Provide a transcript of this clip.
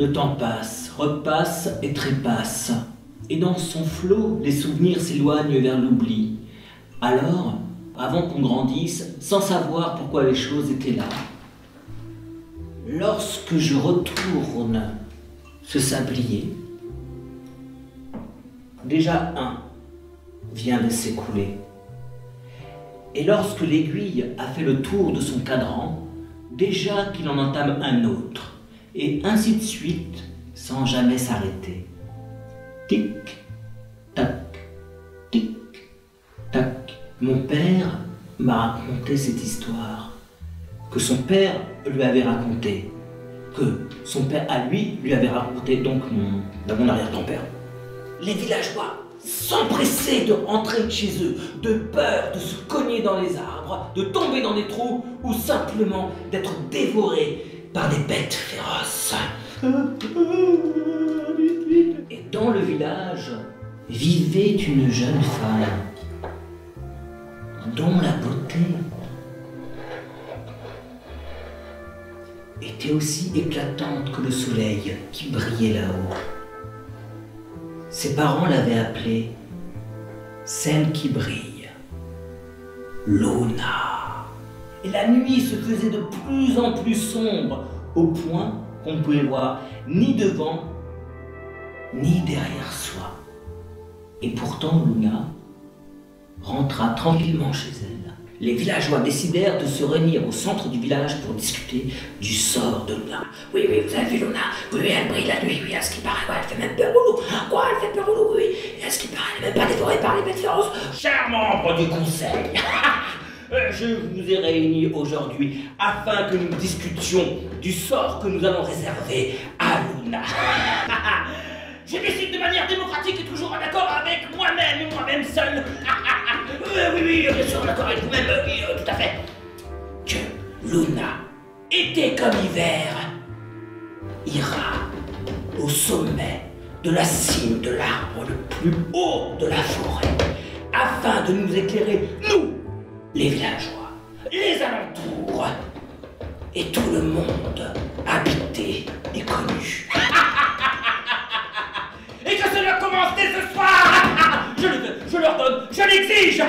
Le temps passe, repasse et trépasse. Et dans son flot, les souvenirs s'éloignent vers l'oubli. Alors, avant qu'on grandisse, sans savoir pourquoi les choses étaient là, lorsque je retourne ce sablier, déjà un vient de s'écouler. Et lorsque l'aiguille a fait le tour de son cadran, déjà qu'il en entame un autre, et ainsi de suite, sans jamais s'arrêter. Tic, tac, tic, tac. Mon père m'a raconté cette histoire, que son père lui avait racontée, que son père à lui avait raconté, donc mon arrière-grand-père. Les villageois s'empressaient de rentrer chez eux, de peur de se cogner dans les arbres, de tomber dans des trous, ou simplement d'être dévorés par des bêtes féroces. Et dans le village vivait une jeune femme dont la beauté était aussi éclatante que le soleil qui brillait là-haut. Ses parents l'avaient appelée celle qui brille, Luna. Et la nuit se faisait de plus en plus sombre, au point qu'on ne pouvait voir ni devant, ni derrière soi. Et pourtant Luna rentra tranquillement chez elle. Les villageois décidèrent de se réunir au centre du village pour discuter du sort de Luna. Oui, vous avez vu Luna? Oui, elle brille la nuit, oui, à ce qui paraît, ouais, elle fait même peur au loup. Quoi, elle fait peur au loup, oui. Et à ce qui paraît, elle n'est même pas dévorée par les bêtes féroces. Chers membres du conseil, je vous ai réunis aujourd'hui afin que nous discutions du sort que nous allons réserver à Luna. Je décide de manière démocratique et toujours en accord avec moi-même et moi-même seul. Oui, bien sûr, en accord avec vous-même, oui, tout à fait. Que Luna, été comme hiver, ira au sommet de la cime de l'arbre le plus haut de la forêt, afin de nous éclairer, nous, les villageois, les alentours, et tout le monde habité et connu. Et que cela commence dès ce soir. Je le veux, je l'ordonne, je l'exige.